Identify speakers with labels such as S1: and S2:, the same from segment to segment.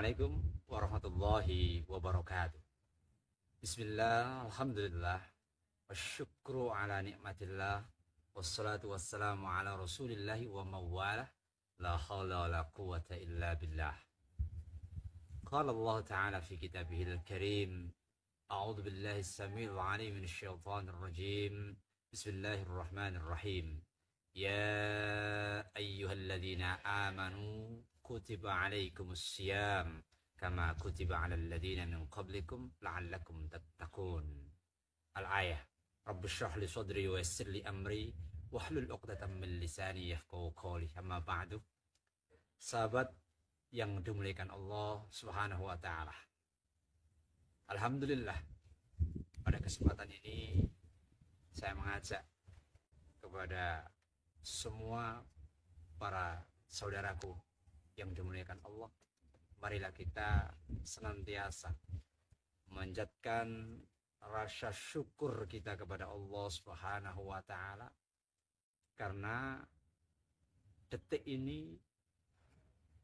S1: Assalamualaikum warahmatullahi wabarakatuh. Bismillah, alhamdulillah, wasyukru ala nikmatillah, wassalatu wassalamu ala rasulillahi wa mawalah, la hawla wa la quwata illa billah. Qala Allah ta'ala fi kitabihil karim, a'udhu billahi as-sami'il 'alim minasy syaithanir rajim. Bismillahirrahmanirrahim. Ya ayyuhalladzina amanu kutiba alaikumus siyam kama kutiba alal ladzina min qablikum la'allakum tattaqun. Al-ayah. Rabbi shrah li sadri wa yassir li amri wahlul 'uqdatam min lisani yafqahu qawli. Amma ba'du. Sahabat yang dimuliakan Allah Subhanahu wa taala. Alhamdulillah, pada kesempatan ini saya mengajak kepada semua para saudaraku yang dimuliakan Allah, marilah kita senantiasa memanjatkan rasa syukur kita kepada Allah Subhanahu wa taala, karena detik ini,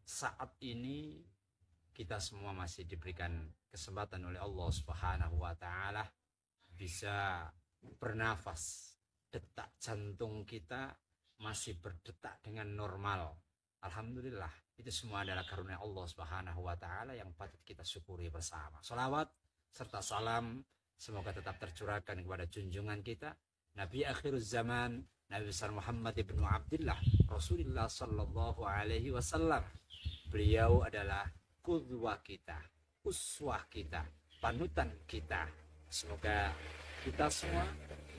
S1: saat ini, kita semua masih diberikan kesempatan oleh Allah Subhanahu wa taala bisa bernafas. Detak jantung kita masih berdetak dengan normal. Alhamdulillah, itu semua adalah karunia Allah Subhanahu wa taala yang patut kita syukuri bersama. Shalawat serta salam semoga tetap tercurahkan kepada junjungan kita, Nabi akhiruz zaman, Nabi besar Muhammad ibnu Abdullah, Rasulullah sallallahu alaihi wasallam. Beliau adalah qudwah kita, uswah kita, panutan kita. Semoga kita semua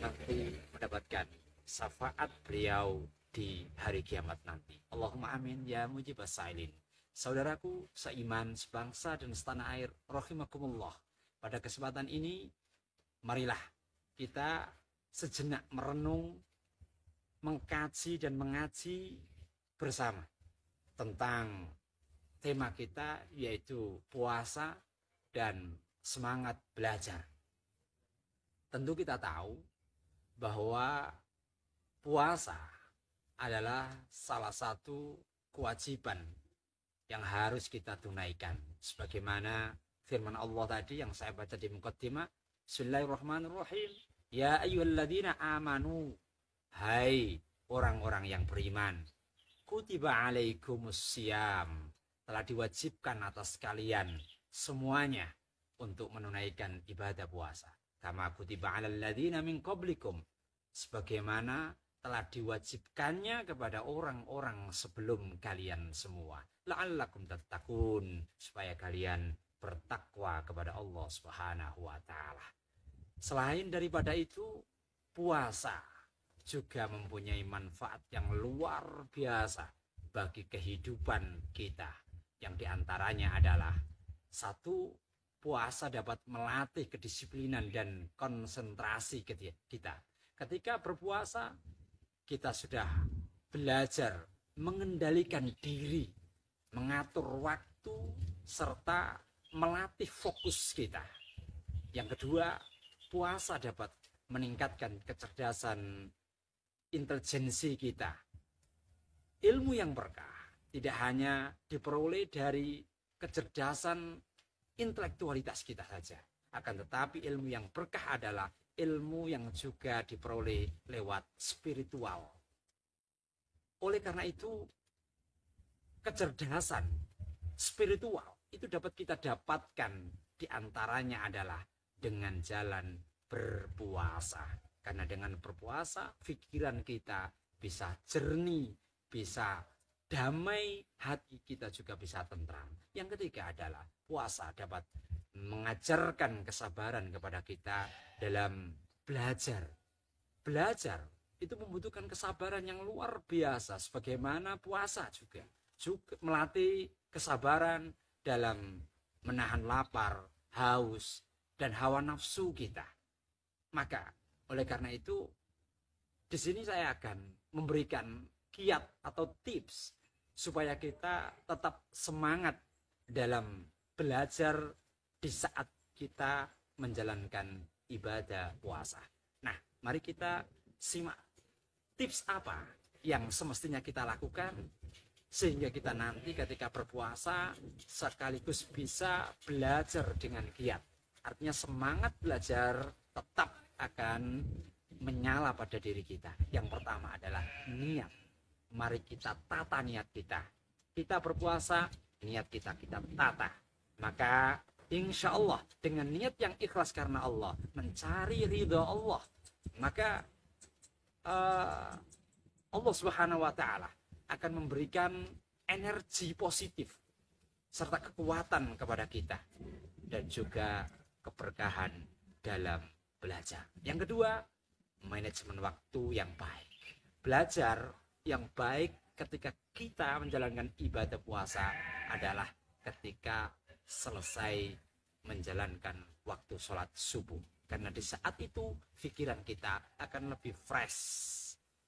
S1: nanti mendapatkan syafaat beliau di hari kiamat nanti. Allahumma amin ya mujibas sa'ilin. Saudaraku seiman, sebangsa dan setanah air, rahimakumullah. Pada kesempatan ini, marilah kita sejenak merenung, mengkaji dan mengaji bersama tentang tema kita, yaitu puasa dan semangat belajar. Tentu kita tahu bahwa puasa adalah salah satu kewajiban yang harus kita tunaikan. Sebagaimana firman Allah tadi yang saya baca di muqaddimah, Bismillahirrahmanirrahim. Ya ayyuhalladzina amanu, hai orang-orang yang beriman, kutiba alaikumus siyam, telah diwajibkan atas kalian semuanya untuk menunaikan ibadah puasa. Kama kutiba alal ladzina min qablikum, sebagaimana telah diwajibkannya kepada orang-orang sebelum kalian semua. La'allakum tattaqun, supaya kalian bertakwa kepada Allah Subhanahu wa taala. Selain daripada itu, puasa juga mempunyai manfaat yang luar biasa bagi kehidupan kita, yang diantaranya adalah satu, puasa dapat melatih kedisiplinan dan konsentrasi kita. Ketika berpuasa, kita sudah belajar mengendalikan diri, mengatur waktu, serta melatih fokus kita. Yang kedua, puasa dapat meningkatkan kecerdasan intelijensi kita. Ilmu yang berkah tidak hanya diperoleh dari kecerdasan intelektualitas kita saja, akan tetapi ilmu yang berkah adalah ilmu yang juga diperoleh lewat spiritual. Oleh karena itu, kecerdasan spiritual itu dapat kita dapatkan, diantaranya adalah dengan jalan berpuasa. Karena dengan berpuasa, pikiran kita bisa jernih, bisa damai, hati kita juga bisa tentram. Yang ketiga adalah puasa dapat mengajarkan kesabaran kepada kita dalam belajar. Belajar itu membutuhkan kesabaran yang luar biasa, sebagaimana puasa juga melatih kesabaran dalam menahan lapar, haus, dan hawa nafsu kita. Maka oleh karena itu, di sini saya akan memberikan kiat atau tips supaya kita tetap semangat dalam belajar di saat kita menjalankan ibadah puasa. Nah, mari kita simak tips apa yang semestinya kita lakukan sehingga kita nanti ketika berpuasa sekaligus bisa belajar dengan giat. Artinya semangat belajar tetap akan menyala pada diri kita. Yang pertama adalah niat. Mari kita tata niat kita. Kita berpuasa, niat kita tata. Maka insya Allah dengan niat yang ikhlas karena Allah, mencari ridha Allah, maka Allah Subhanahu wa Ta'ala akan memberikan energi positif serta kekuatan kepada kita dan juga keberkahan dalam belajar. Yang kedua, manajemen waktu yang baik. Belajar yang baik ketika kita menjalankan ibadah puasa adalah ketika selesai menjalankan waktu sholat subuh. Karena di saat itu pikiran kita akan lebih fresh.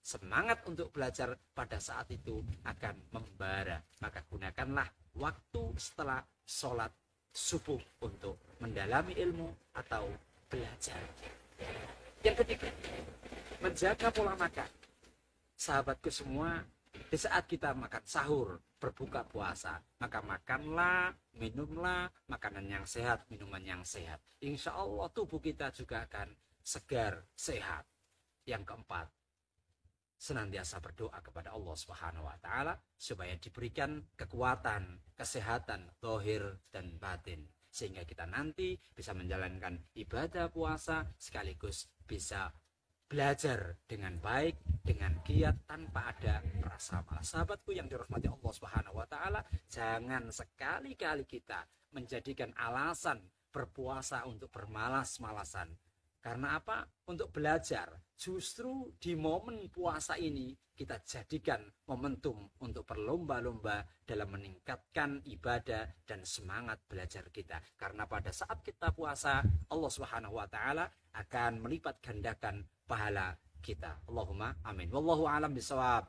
S1: Semangat untuk belajar pada saat itu akan membara. Maka gunakanlah waktu setelah sholat subuh untuk mendalami ilmu atau belajar. Yang ketiga, menjaga pola makan. Sahabatku semua, di saat kita makan sahur, berbuka puasa, maka makanlah, minumlah makanan yang sehat, minuman yang sehat. Insya Allah tubuh kita juga akan segar, sehat. Yang keempat, senantiasa berdoa kepada Allah Subhanahu wa Ta'ala supaya diberikan kekuatan, kesehatan zahir dan batin, sehingga kita nanti bisa menjalankan ibadah puasa sekaligus bisa belajar dengan baik, dengan giat, tanpa ada rasa malas. Sahabatku yang dirahmati Allah Subhanahu wa Ta'ala, jangan sekali-kali kita menjadikan alasan berpuasa untuk bermalas-malasan. Karena apa? Untuk belajar. Justru di momen puasa ini kita jadikan momentum untuk berlomba-lomba dalam meningkatkan ibadah dan semangat belajar kita. Karena pada saat kita puasa, Allah Subhanahu wa Ta'ala akan melipat gandakan pahala kita. Allahumma amin. Wallahu a'lam bishawab.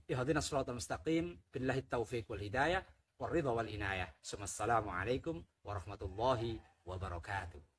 S1: Ihdinas shiratal mustaqim. Billahi taufiq wal hidayah. Waridha wal inayah. Assalamualaikum warahmatullahi wabarakatuh.